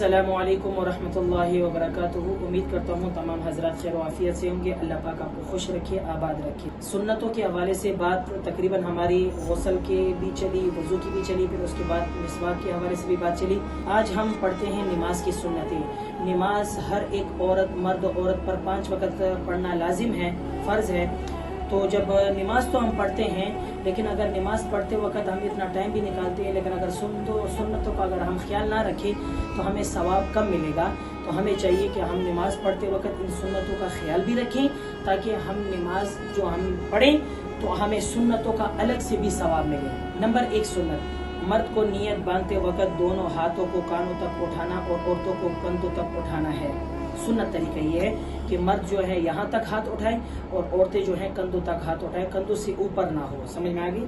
अस्सलामु अलैकुम वरहमतुल्लाहि वबरकातुहू। उम्मीद करता हूँ तमाम हजरात खैर वाफियत से होंगे। अल्लाह पाक आपको खुश रखे, आबाद रखे। सुन्नतों के हवाले से बात तकरीबन हमारी गुस्ल के भी चली, वज़ू की भी चली, फिर उसके बाद मिसवाक के हवाले से भी बात चली। आज हम पढ़ते हैं नमाज की सुन्नतें। नमाज हर एक औरत, मर्द औरत पर 5 वक़्त पढ़ना लाजिम है, फ़र्ज़ है। तो जब नमाज तो हम पढ़ते हैं, लेकिन अगर नमाज पढ़ते वक्त हम इतना टाइम भी निकालते हैं, लेकिन अगर सुन्नतों का अगर हम ख्याल ना रखें तो हमें सवाब कम मिलेगा। तो हमें चाहिए कि हम नमाज पढ़ते वक्त इन सुन्नतों का ख्याल भी रखें, ताकि हम नमाज जो हम पढ़ें तो हमें सुन्नतों का अलग से भी सवाब मिले। नंबर 1 सुन्नत, मर्द को नियत बांधते वक्त दोनों हाथों को कानों तक उठाना और औरतों को कंधों तक उठाना है। सुन्नत तरीका ये है कि मर्द जो है यहाँ तक हाथ उठाए और औरतें जो है कंधों तक हाथ उठाए, कंधों से ऊपर ना हो। समझ में आ गई?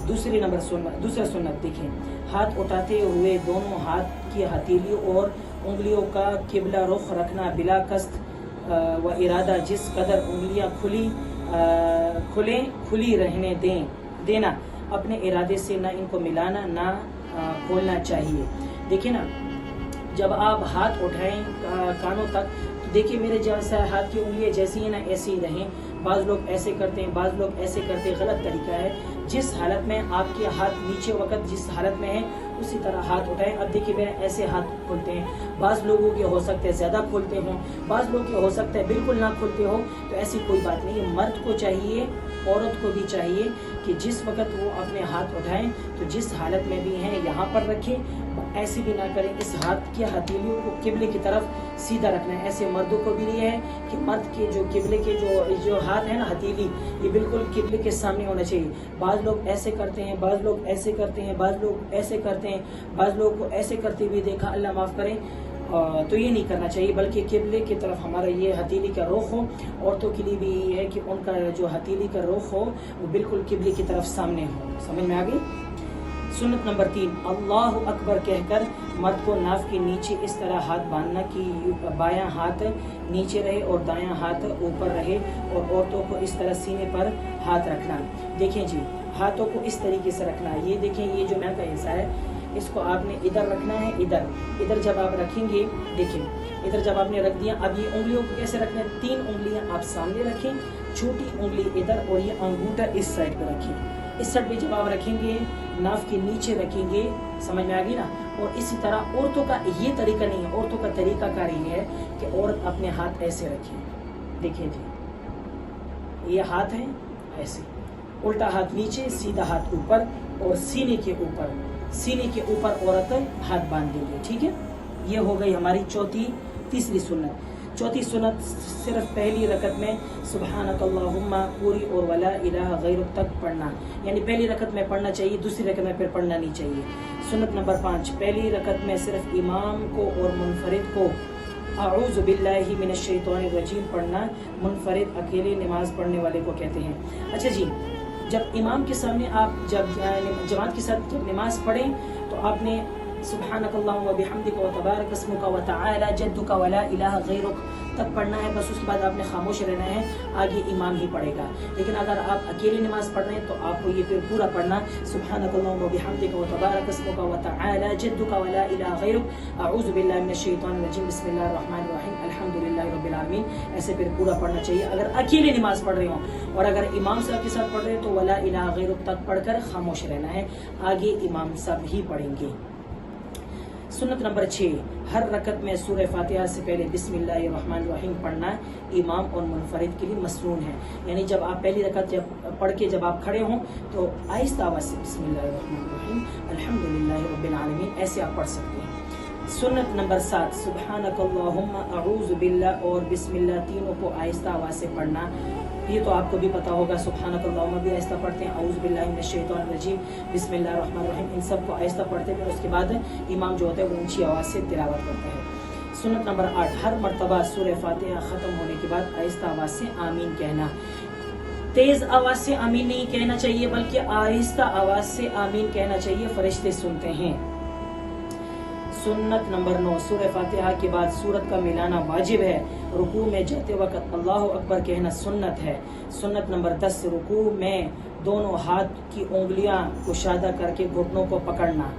दूसरा सुन्नत देखें, हाथ उठाते हुए दोनों हाथ की हथेली और उंगलियों का किबला रुख रखना बिला कस्त व इरादा। जिस कदर उंगलियां खुली रहने देना, अपने इरादे से ना इनको मिलाना ना खोलना चाहिए। देखिए ना, जब आप हाथ उठाएं कानों तक, तो देखिए मेरे जैसा हाथ की उंगलियां जैसी है ना ऐसी ही रहें। बाज़ लोग ऐसे करते हैं, बाज़ लोग ऐसे करते हैं, गलत तरीका है। जिस हालत में आपके हाथ नीचे वक्त जिस हालत में है उसी तरह हाथ उठाएं। अब देखिए मेरे ऐसे हाथ खोलते हैं, बाज़ लोगों के हो सकते हैं ज़्यादा खोलते हों, बाज़ लोग के हो सकता है बिल्कुल ना खोलते हो। तो ऐसी कोई बात नहीं है। मर्द को चाहिए, औरत को भी चाहिए कि जिस वक्त वो अपने हाथ उठाएं तो जिस हालत में भी हैं यहाँ पर रखें, ऐसे भी ना करें। इस हाथ की हथेलियों को किबले की तरफ सीधा रखना है। ऐसे मर्दों को भी ये है कि मर्द के जो किबले के जो हाथ है ना, हथेली, ये बिल्कुल किबले के सामने होना चाहिए। बाज़ लोग ऐसे करते हैं, बाज़ लोग ऐसे करते हैं, बाज़ लोग ऐसे करते हैं, बाज़ लोग को ऐसे करते हुए देखा, अल्लाह माफ़ करें। तो ये नहीं करना चाहिए, बल्कि किबले की तरफ हमारा ये हथेली का रुख हो। औरतों के लिए भी ये है कि उनका जो हथेली का रुख हो वो बिल्कुल किबले की तरफ सामने हो। समझ में आ गई? सुन्नत नंबर 3, अल्लाह अकबर कहकर मर्द को नाफ के नीचे इस तरह हाथ बांधना कि बायां हाथ नीचे रहे और दायां हाथ ऊपर रहे, और औरतों को इस तरह सीने पर हाथ रखना। देखें जी, हाथों को इस तरीके से रखना। ये देखें, ये जो मैं का हिस्सा है इसको आपने इधर रखना है, इधर जब आप रखेंगे, देखिए इधर जब आपने रख दिया, अब ये उंगलियों को कैसे रखना है? 3 उंगलियां आप सामने रखें, छोटी उंगली इधर और ये अंगूठा इस साइड पे रखें। इस साइड पे जब आप रखेंगे, नाफ के नीचे रखेंगे। समझ में आ गई ना? और इसी तरह औरतों का ये तरीका नहीं है। औरतों का तरीका कार ये है कि औरत अपने हाथ ऐसे रखे। देखिए जी, ये हाथ है ऐसे, उल्टा हाथ नीचे, सीधा हाथ ऊपर, और सीने के ऊपर औरत हाथ बांध देंगे। ठीक है, ये हो गई हमारी तीसरी सुन्नत। चौथी सुन्नत सिर्फ पहली रकत में सुब्हानकल्लाहुम्मा पूरी और वला इलाहा गैरुक तक पढ़ना, यानी पहली रकत में पढ़ना चाहिए, दूसरी रकत में फिर पढ़ना नहीं चाहिए। सुन्नत नंबर 5, पहली रकत में सिर्फ इमाम को और मुनफरिद को अऊज़ु बिल्लाहि मिनश शैतानिर रजीम पढ़ना। मुनफरिद अकेले नमाज पढ़ने वाले को कहते हैं। अच्छा जी, जब इमाम के सामने आप जब जमात के साथ जब नमाज पढ़ें तो आपने सुब्हानकल्लाहुम्मा व बिहम्दिका व तबारक अस्मुका व तआला जद्दुका व ला इलाहा गैरुक तक पढ़ना है। बस उसके बाद आपने खामोश रहना है, आगे इमाम ही पढ़ेगा। लेकिन अगर आप अकेले नमाज पढ़ रहे हैं तो आपको ये फिर पूरा पढ़ना, सुब्हानकल्लाहुम्मा व बिहम्दिका व तबारक अस्मुका व तआला जद्दुका व ला इलाहा गैरुक अऊज़ु बिल्लाहि मिनश शैतानिर रजीम बिस्मिल्लाहिर रहमानिर रहीम अल्हम्दुलिल्लाहि रब्बिल आलमीन। ऐसे फिर पूरा पढ़ना चाहिए अगर अकेले नमाज पढ़ रहे हो। और अगर इमाम साहब के साथ पढ़ रहे हैं तो वला इलाहा गैरुक तक पढ़कर खामोश रहना है, आगे इमाम साहब ही पढ़ेंगे। सुन्नत नंबर 6, हर रकत में सूरह फातिहा से पहले बिस्मिल्लाहिर्रहमानिर्रहीम पढ़ना इमाम और मुनफरिद के लिए मसनून है। यानी जब आप पहली रकत जब पढ़ के जब आप खड़े हों तो आहिस्ता आवाज़ से बिस्मिल्लाहिर्रहमानिर्रहीम अल्हम्दुलिल्लाहि रब्बिल आलमीन ऐसे आप पढ़ सकते हैं। सुन्नत नंबर 7, सुब्हानकल्लाहुम्मा अऊज़ु बिल्लाह और बिस्मिल्लाह तीनों को आहिस्ता आवाज़ से पढ़ना। ये तो आपको भी पता होगा, सुब्हानकल्लाहुम्मा भी आहिस्ता पढ़ते हैं, अऊज़ु बिल्लाहि मिनश शैतानिर रजीम, बिस्मिल्लाहिर रहमानिर रहीम, इन सबको आहिस्ता पढ़ते हैं। उसके बाद इमाम जो होता है वो ऊंची आवाज़ से तिलावत करता है। सुन्नत नंबर 8, हर मरतबा सूरह फातिहा ख़त्म होने के बाद आहिस्ता आवाज़ से आमीन कहना। तेज़ आवाज़ से आमीन नहीं कहना चाहिए, बल्कि आहिस्ता आवाज़ से आमीन कहना चाहिए, फरिश्ते सुनते हैं। सुन्नत नंबर 9, सूरह फातिहा के बाद सूरत का मिलाना वाजिब है। रुकू में जाते वक्त अल्लाहु अकबर कहना सुन्नत है। सुन्नत नंबर 10, रुकू में दोनों हाथ की उंगलियां कुशादा करके घुटनों को पकड़ना।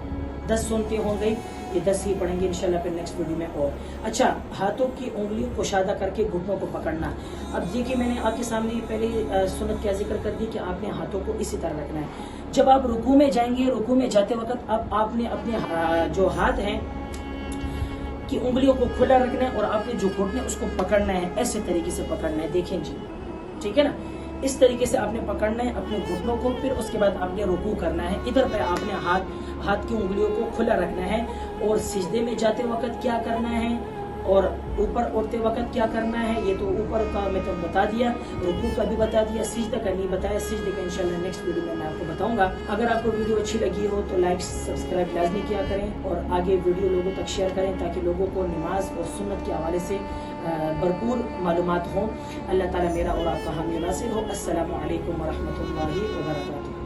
10 सुनते हो गई, ये 10 ही पढ़ेंगे इंशाल्लाह फिर नेक्स्ट वीडियो में। और अच्छा, हाथों की उंगलियों को शादा करके घुटनों को पकड़ना। अब देखिए मैंने आपके सामने पहले सुन्नत क्या जिक्र कर दी कि आपने हाथों को इसी तरह रखना है। जब आप रुकू में जाएंगे, रुकू में जाते वक्त अब आपने अपने जो हाथ हैं कि उंगलियों को खुला रखना है और आपने जो घुटने उसको पकड़ना है, ऐसे तरीके से पकड़ना है। देखें जी, ठीक है ना, इस तरीके से आपने पकड़ना है अपने घुटनों को। फिर उसके बाद आपने रुकू करना है, इधर पे आपने हाथ की उंगलियों को खुला रखना है। और सिजदे में जाते वक्त क्या करना है और ऊपर उठते वक्त क्या करना है, ये तो ऊपर का मैं तो बता दिया, रुकू का भी बता दिया, सिजदा का नहीं बताया। सिजदे का इंशाल्लाह नेक्स्ट वीडियो में मैं आपको बताऊंगा। अगर आपको वीडियो अच्छी लगी हो तो लाइक सब्सक्राइब लाजमी किया करें और आगे वीडियो लोगों तक शेयर करें ताकि लोगों को नमाज और सुन्नत के हवाले से भरपूर मालूमात हों। अल्लाह ताला मेरा और आपका हामी नासिर हो। अस्सलामु अलैकुम व रहमतुल्लाहि व बरकातुहू।